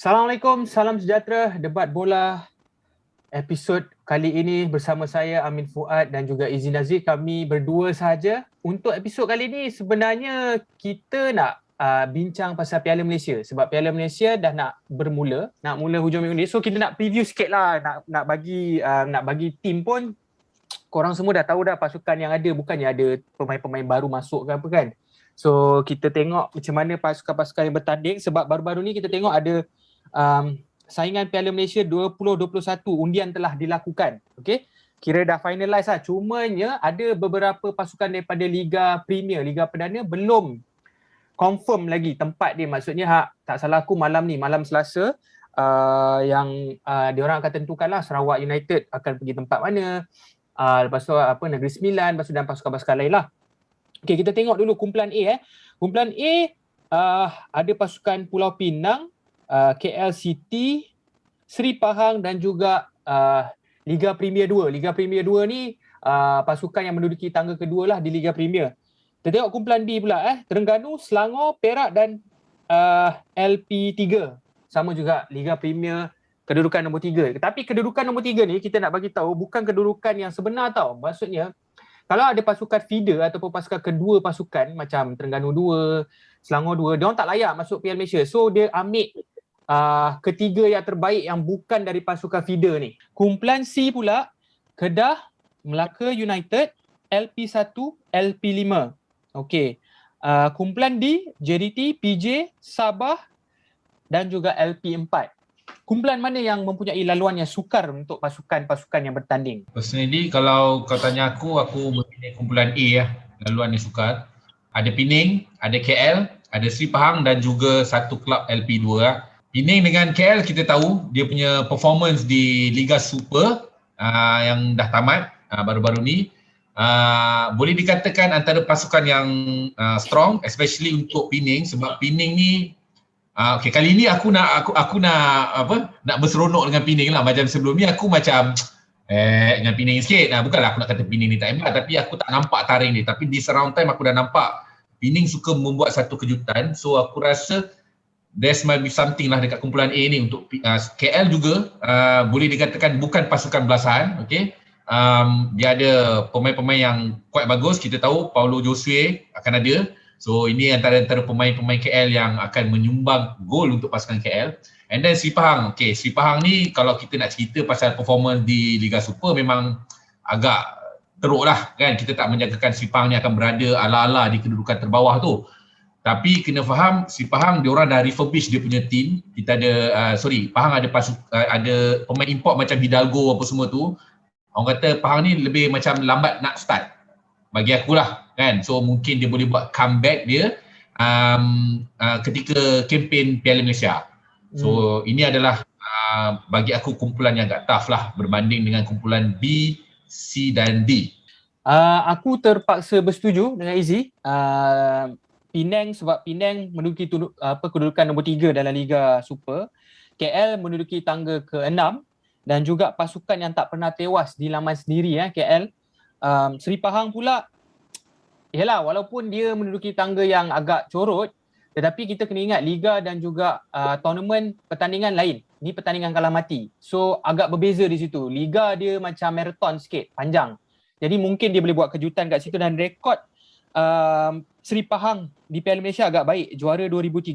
Assalamualaikum, salam sejahtera, debat bola episod kali ini bersama saya Amin Fuad dan juga Izzy Nazir. Kami berdua sahaja. Untuk episod kali ini sebenarnya kita nak bincang pasal Piala Malaysia sebab Piala Malaysia dah nak mula hujung minggu ni. So kita nak preview sikit lah, nak bagi tim pun korang semua dah tahu dah pasukan yang ada, bukannya ada pemain-pemain baru masuk ke apa kan. So kita tengok macam mana pasukan-pasukan yang bertanding sebab baru-baru ni kita tengok ada saingan Piala Malaysia 2021 undian telah dilakukan. Okey. Kira dah finalize lah. Cumanya ada beberapa pasukan daripada Liga Premier, Liga Perdana belum confirm lagi tempat dia. Maksudnya tak salah aku malam Selasa yang diorang akan tentukanlah Sarawak United akan pergi tempat mana. Lepas tu Negeri Sembilan, lepas tu dan pasukan-pasukan lain lah. Okay, kita tengok dulu kumpulan A. Kumpulan A ada pasukan Pulau Pinang, KL City, Seri Pahang dan juga Liga Premier 2. Liga Premier 2 ni pasukan yang menduduki tangga kedua lah di Liga Premier. Kita tengok kumpulan B pula. Terengganu, Selangor, Perak dan LP3. Sama juga Liga Premier kedudukan nombor 3. Tapi kedudukan nombor 3 ni kita nak bagi tahu bukan kedudukan yang sebenar tau. Maksudnya kalau ada pasukan feeder ataupun pasukan kedua pasukan macam Terengganu 2, Selangor 2, dia orang tak layak masuk Piala Malaysia. So dia ambil ketiga yang terbaik yang bukan dari pasukan feeder ni. Kumpulan C pula, Kedah, Melaka United, LP1, LP5. Okey. Kumpulan D, JDT, PJ, Sabah dan juga LP4. Kumpulan mana yang mempunyai laluan yang sukar untuk pasukan-pasukan yang bertanding? Personally, kalau kau tanya aku memilih kumpulan A lah, laluan yang sukar. Ada Pening, ada KL, ada Seri Pahang dan juga satu klub LP2 lah. Pening dengan KL kita tahu dia punya performance di Liga Super yang dah tamat baru-baru ni. Boleh dikatakan antara pasukan yang strong, especially untuk Pening sebab Pening ni okay, kali ni aku nak berseronok dengan Pening lah. Macam sebelum ni aku macam dengan Pening sikit. Bukanlah aku nak kata Pening ni tak hebat, tapi aku tak nampak taring dia. Tapi di surround time aku dah nampak Pening suka membuat satu kejutan. So aku rasa there's might be something lah dekat kumpulan A ni untuk KL juga. Boleh dikatakan bukan pasukan belasan. Okay. Dia ada pemain-pemain yang quite bagus. Kita tahu Paulo Josue akan ada. So ini antara pemain-pemain KL yang akan menyumbang gol untuk pasukan KL. And then Seri Pahang. Okay, Seri Pahang ni kalau kita nak cerita pasal performance di Liga Super memang agak teruk lah kan. Kita tak menjagakan Seri Pahang ni akan berada ala-ala di kedudukan terbawah tu. Tapi kena faham Seri Pahang diorang dah refurbish dia punya team. Kita ada, Pahang ada pemain import macam Hidalgo apa semua tu. Orang kata Pahang ni lebih macam lambat nak start. Bagi akulah kan. So mungkin dia boleh buat comeback dia ketika kempen Piala Malaysia. So ini adalah bagi aku kumpulan yang agak tough lah berbanding dengan kumpulan B, C dan D. Aku terpaksa bersetuju dengan Izzy. Penang sebab Penang menduduki kedudukan nombor 3 dalam Liga Super. KL menduduki tangga ke-6 dan juga pasukan yang tak pernah tewas di laman sendiri KL. Seri Pahang pula, yalah walaupun dia menduduki tangga yang agak corot, tetapi kita kena ingat liga dan juga tournament pertandingan lain. Ni pertandingan kalah mati. So agak berbeza di situ. Liga dia macam marathon sikit, panjang. Jadi mungkin dia boleh buat kejutan kat situ dan rekod Seri Pahang di Piala Malaysia agak baik. Juara 2013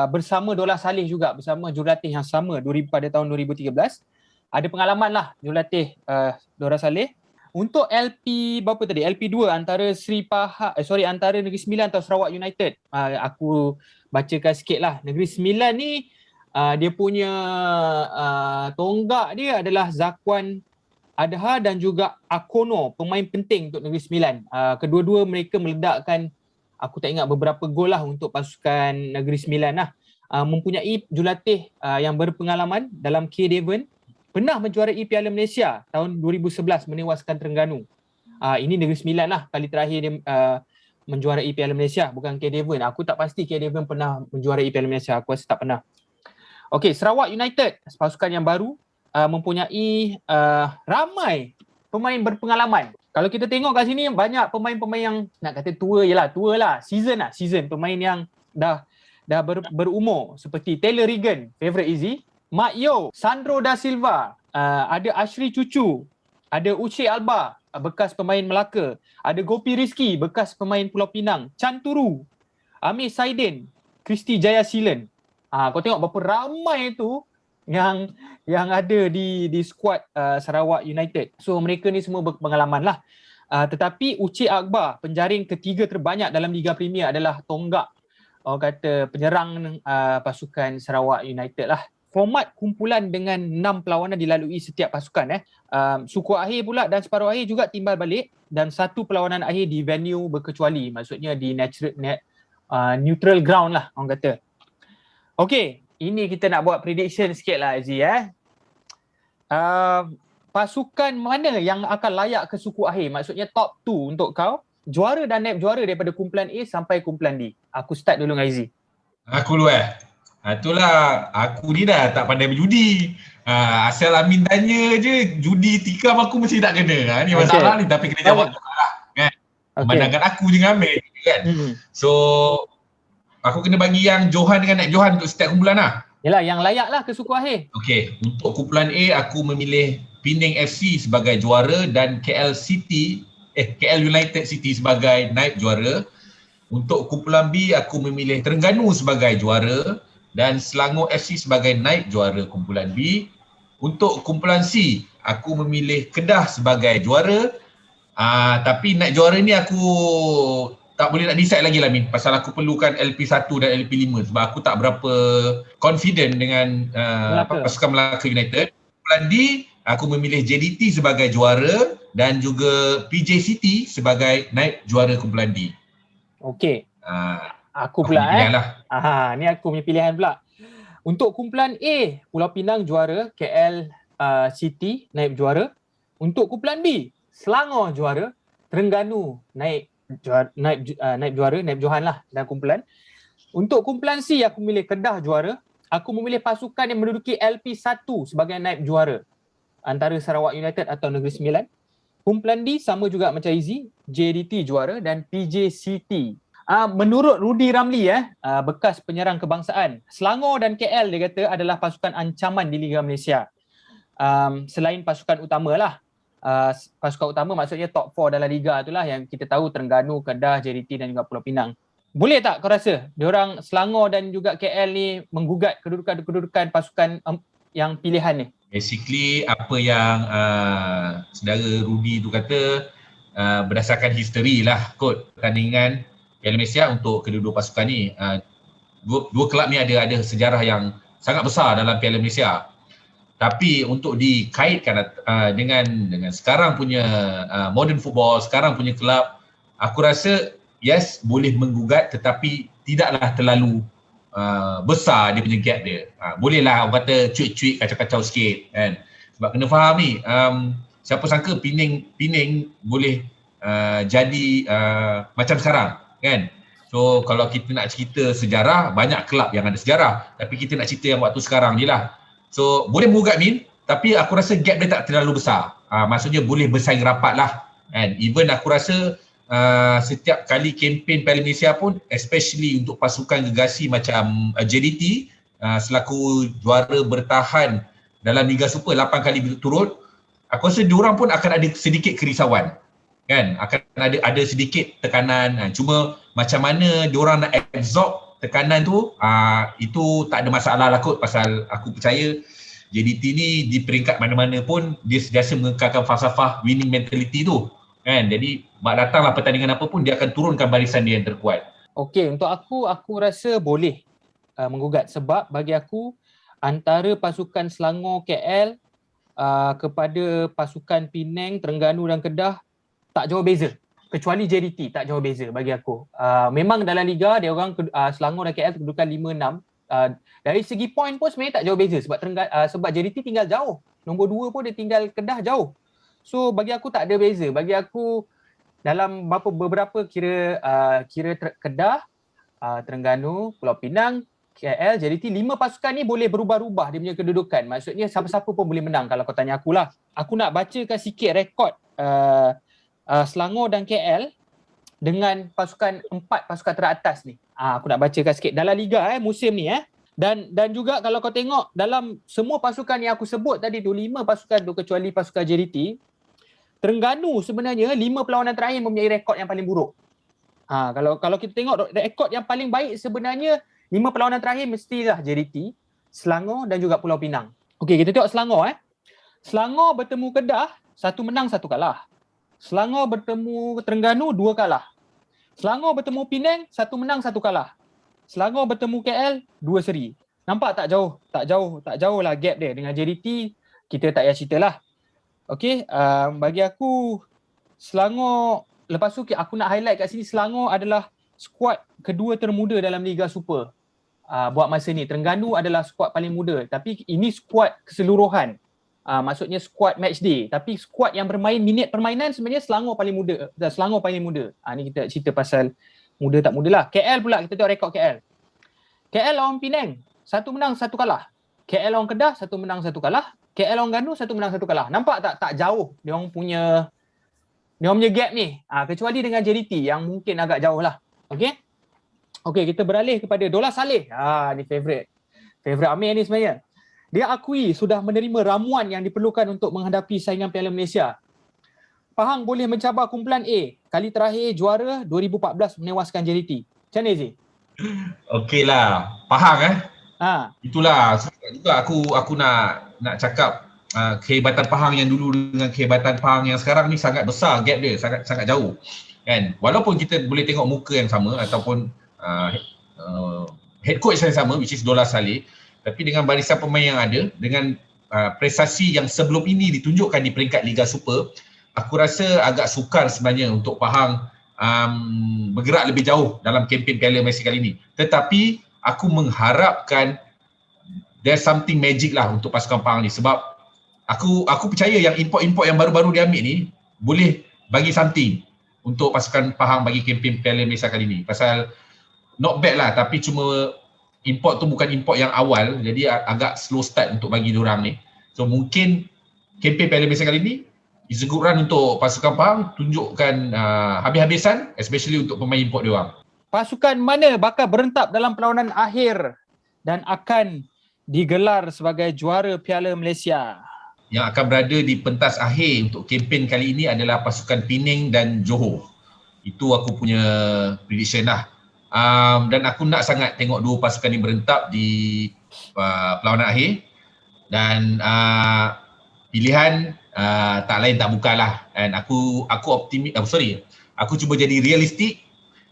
bersama Dollah Saleh juga, bersama jurulatih yang sama pada tahun 2013. Ada pengalaman lah jurulatih Dollah Saleh. Untuk LP2 antara antara Negeri Sembilan atau Sarawak United. Aku bacakan sikit lah. Negeri Sembilan ni dia punya tonggak dia adalah Zakwan Adha dan juga Akono, pemain penting untuk Negeri Sembilan. Kedua-dua mereka meledakkan, aku tak ingat beberapa gol lah untuk pasukan Negeri Sembilan lah. Mempunyai jurulatih yang berpengalaman dalam K. Devon. Pernah menjuarai Piala Malaysia tahun 2011 menewaskan Terengganu. Ini Negeri Sembilan lah kali terakhir dia menjuarai Piala Malaysia, bukan K. Devon. Aku tak pasti K. Devon pernah menjuarai Piala Malaysia. Aku rasa tak pernah. Okey, Sarawak United, pasukan yang baru, mempunyai ramai pemain berpengalaman. Kalau kita tengok kat sini banyak pemain-pemain yang nak kata tua lah, season pemain yang dah dah berumur seperti Taylor Regan, favorite Izzy, Mak Yo, Sandro da Silva, ada Ashri Cucu, ada Uche Alba, bekas pemain Melaka, ada Gopi Rizki, bekas pemain Pulau Pinang, Chan Turu, Amir Saidin, Kristi Jayasilan. Kau tengok berapa ramai tu yang ada di skuad Sarawak United. So mereka ni semua berpengalaman lah. Tetapi Uche Akbar, penjaring ketiga terbanyak dalam Liga Premier, adalah tonggak orang kata penyerang pasukan Sarawak United lah. Format kumpulan dengan 6 perlawanan dilalui setiap pasukan. Suku akhir pula dan separuh akhir juga timbal balik, dan satu perlawanan akhir di venue berkecuali, maksudnya di neutral ground lah orang kata. Okey, ini kita nak buat prediction sikit lah Azzi. Pasukan mana yang akan layak ke suku akhir, maksudnya top 2 untuk kau, juara dan naib juara daripada kumpulan A sampai kumpulan D. Aku start dulu dengan Azzi. Aku dulu itulah, aku ni dah tak pandai berjudi. Asal Amin tanya je, judi tikam aku mesti tak kena. Ni masalah ni, tapi kena jawab lah kan. Pemandangan aku je ngambil kan. So aku kena bagi yang Johan dengan naib Johan untuk setiap kumpulan lah. Yalah, yang layak lah ke suku akhir. Okey, untuk kumpulan A aku memilih Penang FC sebagai juara dan KL United City sebagai naib juara. Untuk kumpulan B aku memilih Terengganu sebagai juara dan Selangor FC sebagai naib juara kumpulan B. Untuk kumpulan C, aku memilih Kedah sebagai juara. Tapi naib juara ni aku tak boleh nak decide lagi lah Min, pasal aku perlukan LP1 dan LP5 sebab aku tak berapa confident dengan pasukan Melaka United. Kumpulan D, aku memilih JDT sebagai juara dan juga PJ City sebagai naib juara kumpulan D. Okey. Aku pula ni aku punya pilihan pula. Untuk kumpulan A, Pulau Pinang juara, KL City naib juara. Untuk kumpulan B, Selangor juara, Terengganu naib juara, naib Johan lah dan kumpulan. Untuk kumpulan C, aku memilih Kedah juara. Aku memilih pasukan yang menduduki LP1 sebagai naib juara, antara Sarawak United atau Negeri Sembilan. Kumpulan D sama juga macam Izzy, JDT juara dan PJ City. Menurut Rudy Ramli bekas penyerang kebangsaan, Selangor dan KL dia kata adalah pasukan ancaman di Liga Malaysia. Selain pasukan utama lah. Pasukan utama maksudnya top 4 dalam liga itulah yang kita tahu, Terengganu, Kedah, JDT dan juga Pulau Pinang. Boleh tak kau rasa diorang Selangor dan juga KL ni menggugat kedudukan pasukan yang pilihan ni? Basically apa yang saudara Rudy tu kata berdasarkan history lah kot pertandingan Piala Malaysia untuk kedua-dua pasukan ni. Dua kelab ni ada sejarah yang sangat besar dalam Piala Malaysia. Tapi untuk dikaitkan dengan sekarang punya modern football, sekarang punya kelab, aku rasa yes boleh menggugat tetapi tidaklah terlalu besar dia punya gap dia. Bolehlah orang kata cuit-cuit, kacau-kacau sikit kan. Sebab kena faham ni, siapa sangka Penang boleh jadi macam sekarang kan. So kalau kita nak cerita sejarah, banyak kelab yang ada sejarah, tapi kita nak cerita yang waktu sekarang je lah. So boleh menggugat Min, tapi aku rasa gap dia tak terlalu besar. Maksudnya boleh bersaing rapat lah kan. Even aku rasa setiap kali kempen Piala Malaysia pun, especially untuk pasukan gegasi macam JDT selaku juara bertahan dalam Liga Super 8 kali berturut, aku rasa diorang pun akan ada sedikit kerisauan kan, akan ada sedikit tekanan. Cuma macam mana diorang nak absorb tekanan tu, itu tak ada masalah lah kot, pasal aku percaya JDT ni di peringkat mana-mana pun dia sentiasa mengekalkan falsafah winning mentality tu kan. Jadi datanglah pertandingan apa pun dia akan turunkan barisan dia yang terkuat. Okey, untuk aku rasa boleh menggugat, sebab bagi aku antara pasukan Selangor, KL kepada pasukan Penang, Terengganu dan Kedah tak jauh beza. Kecuali JDT tak jauh beza bagi aku. Memang dalam liga dia orang Selangor dan KL kedudukan 5-6. Dari segi poin pun sebenarnya tak jauh beza sebab JDT tinggal jauh. Nombor 2 pun dia tinggal Kedah jauh. So bagi aku tak ada beza. Bagi aku dalam beberapa kira Kedah, Terengganu, Pulau Pinang, KL, JDT, 5 pasukan ni boleh berubah-ubah dia punya kedudukan. Maksudnya siapa-siapa pun boleh menang kalau kau tanya akulah. Aku nak bacakan sikit rekod Selangor dan KL dengan empat pasukan teratas ni. Aku nak bacakan sikit dalam liga musim ni dan juga kalau kau tengok dalam semua pasukan yang aku sebut tadi tu, 5 pasukan tu kecuali pasukan JDT, Terengganu sebenarnya 5 perlawanan terakhir mempunyai rekod yang paling buruk. Kalau kita tengok rekod yang paling baik sebenarnya 5 perlawanan terakhir mestilah JDT, Selangor dan juga Pulau Pinang. Okey, kita tengok Selangor Selangor bertemu Kedah, 1 menang 1 kalah. Selangor bertemu Terengganu 2 kalah. Selangor bertemu Penang 1 menang 1 kalah. Selangor bertemu KL 2 seri. Nampak tak jauh? Tak jauh lah gap dia dengan JDT. Kita tak payah cerita lah. Okey, bagi aku Selangor, lepas tu aku nak highlight kat sini, Selangor adalah skuad kedua termuda dalam Liga Super buat masa ni. Terengganu adalah skuad paling muda, tapi ini skuad keseluruhan. Maksudnya skuad match day, tapi skuad yang bermain minit permainan sebenarnya Selangor paling muda. Ni kita cerita pasal muda tak muda lah. KL pula, kita tengok rekod KL. KL lawan Penang 1 menang 1 kalah. KL lawan Kedah 1 menang 1 kalah. KL lawan Ganu 1 menang 1 kalah. Nampak tak jauh dia orang punya gap ni. Kecuali dengan JDT yang mungkin agak jauh lah. Okey, kita beralih kepada Dollah Saleh. Ni favorite Amir ni sebenarnya. Dia akui sudah menerima ramuan yang diperlukan untuk menghadapi saingan Piala Malaysia. Pahang boleh mencabar kumpulan A. Kali terakhir juara 2014 menewaskan JDT. Macam mana Zee? Okeylah, Pahang Itulah juga aku nak cakap kehebatan Pahang yang dulu dengan kehebatan Pahang yang sekarang ni sangat besar, gap dia sangat jauh. Kan? Walaupun kita boleh tengok muka yang sama ataupun head coach yang sama, which is Dollah Saleh, tapi dengan barisan pemain yang ada, dengan prestasi yang sebelum ini ditunjukkan di peringkat Liga Super, aku rasa agak sukar sebenarnya untuk Pahang bergerak lebih jauh dalam kempen Piala Malaysia kali ini. Tetapi aku mengharapkan there's something magic lah untuk pasukan Pahang ni, sebab aku percaya yang import yang baru-baru diambil ni boleh bagi something untuk pasukan Pahang bagi kempen Piala Malaysia kali ni. Pasal not bad lah, tapi cuma import tu bukan import yang awal, jadi agak slow start untuk bagi diorang ni. So mungkin kempen Piala Malaysia kali ni is a good run untuk pasukan Pahang, tunjukkan habis-habisan, especially untuk pemain import diorang. Pasukan mana bakal berentap dalam perlawanan akhir dan akan digelar sebagai juara Piala Malaysia? Yang akan berada di pentas akhir untuk kempen kali ini adalah pasukan Penang dan Johor. Itu aku punya prediction lah. Dan aku nak sangat tengok dua pasukan ni berentap di perlawanan akhir. Dan pilihan tak lain tak bukan lah. Dan aku optimis, aku cuba jadi realistik.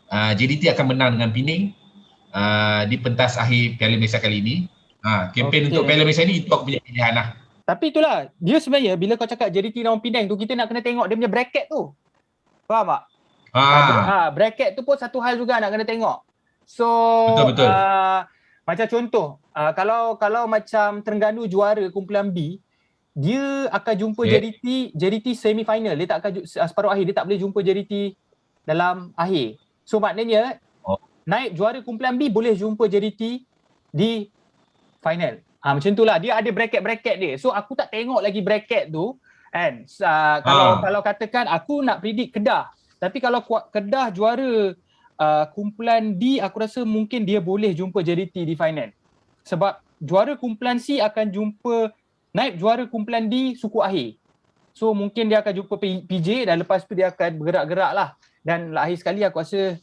JDT akan menang dengan Penang di pentas akhir Piala Malaysia kali ini. Kempen untuk Piala Malaysia ni, itu aku punya pilihan lah. Tapi itulah, dia sebenarnya bila kau cakap JDT lawan Penang tu, kita nak kena tengok dia punya bracket tu. Faham tak? Bracket tu pun satu hal juga nak kena tengok. So betul. Macam contoh, kalau macam Terengganu juara kumpulan B, dia akan jumpa JDT semi final. Dia tak akan separuh akhir, dia tak boleh jumpa JDT dalam akhir. So maknanya naib juara kumpulan B boleh jumpa JDT di final. Macam itulah, dia ada bracket-bracket dia. So aku tak tengok lagi bracket tu kan. Kalau katakan aku nak predict Kedah. Tapi kalau Kedah juara kumpulan D, aku rasa mungkin dia boleh jumpa JDT di final. Sebab juara kumpulan C akan jumpa naib juara kumpulan D suku akhir. So mungkin dia akan jumpa PJ dan lepas tu dia akan bergerak-gerak lah. Dan akhir sekali aku rasa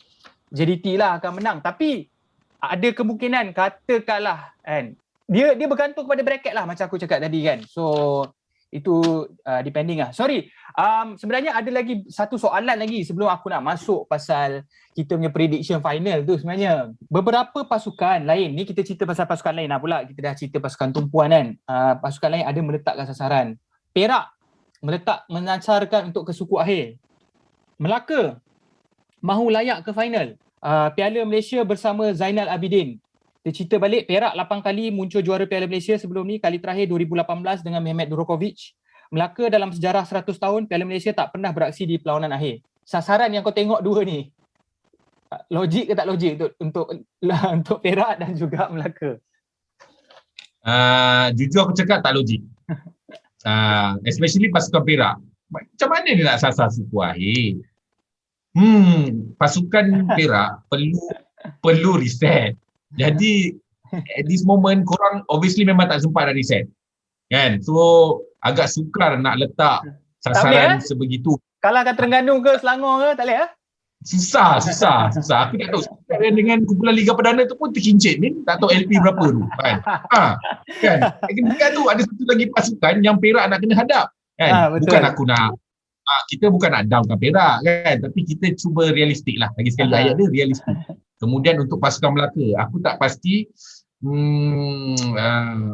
JDT lah akan menang. Tapi ada kemungkinan, katakanlah kan, dia bergantung kepada bracket lah macam aku cakap tadi kan. So itu depending lah. Sorry, sebenarnya ada lagi satu soalan lagi sebelum aku nak masuk pasal kita punya prediction final tu sebenarnya. Beberapa pasukan lain, ni kita cerita pasal pasukan lain lah pula. Kita dah cerita pasukan tumpuan kan. Pasukan lain ada meletakkan sasaran. Perak menasarkan untuk ke suku akhir. Melaka mahu layak ke final. Piala Malaysia bersama Zainal Abidin. Dia cerita balik, Perak 8 kali muncul juara Piala Malaysia sebelum ni. Kali terakhir 2018 dengan Mehmet Durokovic. Melaka dalam sejarah 100 tahun Piala Malaysia tak pernah beraksi di perlawanan akhir. Sasaran yang kau tengok dua ni, logik ke tak logik untuk Perak dan juga Melaka? Jujur aku cakap tak logik. Especially pasukan Perak. Macam mana dia nak sasar suku akhir? Pasukan Perak perlu reset. Jadi at this moment korang obviously memang tak sempat nak reset. Kan? So agak sukar nak letak sasaran sebegitu. Kalahkan Terengganu ke Selangor ke, tak boleh Susah. Aku tak tahu. Dengan kumpulan Liga Perdana tu pun terkincit ni. Tak tahu LP berapa tu. Kan? Kan? Kemudian tu ada satu lagi pasukan yang Perak nak kena hadap. Kan? Bukan aku nak kita bukan nak downkan Perak kan, tapi kita cuba realistik lah. Lagi sekali ayat dia realistik. Kemudian untuk pasukan Melaka, aku tak pasti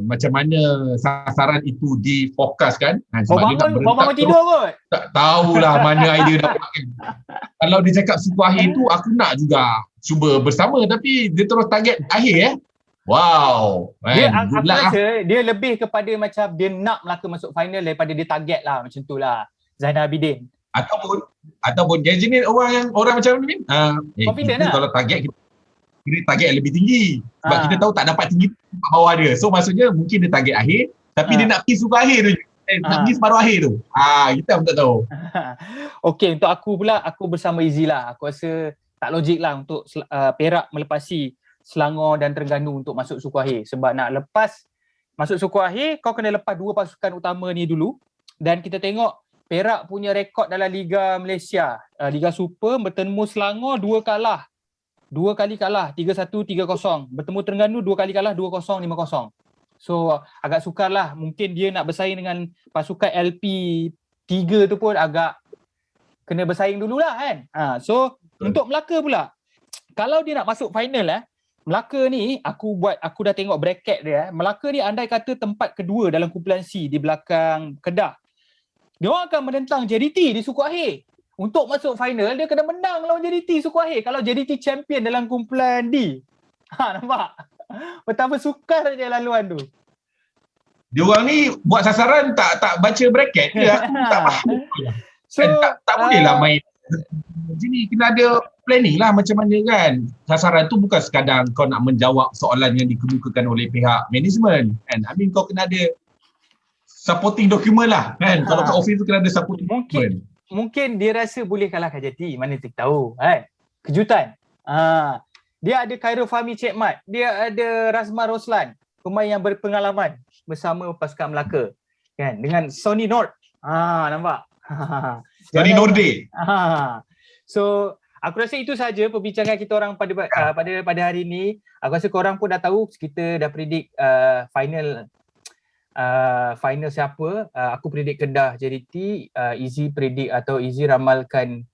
macam mana sasaran itu difokuskan. Sebab dia nak bangun tidur kot. Tak tahulah mana idea dapat kan. Kalau dia cakap suku akhir tu, aku nak juga cuba bersama, tapi dia terus target akhir Wow. Aku rasa dia lebih kepada macam dia nak Melaka masuk final daripada dia target lah, macam tu lah. Zainal Abidin. Ataupun dia jenis orang macam ni. Confident lah. Kalau target kita target yang lebih tinggi. Sebab kita tahu tak dapat tinggi tempat bawah dia. So maksudnya mungkin dia target akhir, tapi dia nak pergi suku akhir tu. Nak pergi separuh akhir tu. Kita pun tak tahu. Okey, untuk aku pula, aku bersama Izzy lah. Aku rasa tak logik lah untuk Perak melepasi Selangor dan Terengganu untuk masuk suku akhir. Sebab nak lepas masuk suku akhir, kau kena lepas dua pasukan utama ni dulu. Dan kita tengok Perak punya rekod dalam Liga Malaysia. Liga Super bertemu Selangor dua kali kalah 3-1, 3-0. Bertemu Terengganu 2 kali kalah 2-0, 5-0. So agak sukar lah. Mungkin dia nak bersaing dengan pasukan LP 3 tu pun agak kena bersaing dululah kan. So untuk Melaka pula, kalau dia nak masuk final Melaka ni aku dah tengok bracket dia. Melaka ni andai kata tempat kedua dalam kumpulan C di belakang Kedah. Dia orang akan menentang JDT di suku akhir. Untuk masuk final, dia kena menang lawan JDT suku akhir. Kalau JDT champion dalam kumpulan D. Nampak? Betapa sukar je laluan tu. Dia orang ni buat sasaran tak baca bracket ke? Aku tak faham. So, tak bolehlah main. Jadi kena ada planning lah macam mana kan. Sasaran tu bukan sekadar kau nak menjawab soalan yang dikemukakan oleh pihak management. Kan? Kau kena ada supporting document lah kan. Kalau kat office tu kena ada supporting document. Mungkin dia rasa boleh kalahkan JT. Mana kita tahu kan. Kejutan. Dia ada Khairul Fahmi Cik Mat. Dia ada Razman Roslan. Pemain yang berpengalaman bersama pasukan Melaka. Kan? Dengan Sony Nord. Nampak? Sony Norde. So, aku rasa itu saja perbincangan kita orang pada hari ini. Aku rasa korang pun dah tahu kita dah predict final siapa. Aku predict Kedah JDT, Izzy predict atau Izzy ramalkan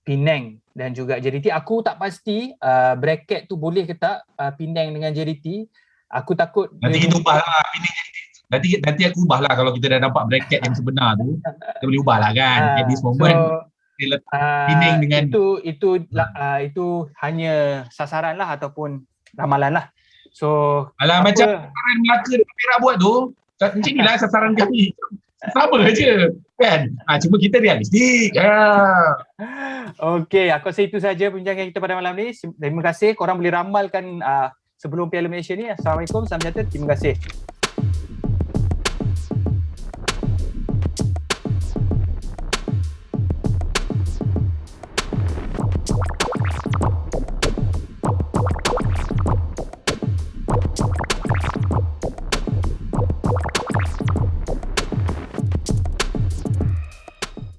Penang dan juga JDT. Aku tak pasti bracket tu boleh ke tak Penang dengan JDT. Aku takut nanti kita ubah lah Penang JDT. Nanti aku ubah lah kalau kita dah nampak bracket yang sebenar tu. Kita boleh ubah lah kan. At this moment kita letak Penang dengan itu hanya sasaran lah ataupun ramalan lah. So macam sasaran Melaka dengan Perak buat tu macam inilah sasaran kami. Sama je kan. Cuma kita realistik. Okey, aku rasa itu saja perbincangan kita pada malam ni. Terima kasih. Korang boleh ramalkan sebelum Piala Malaysia ni. Assalamualaikum, salam sejahtera. Terima kasih.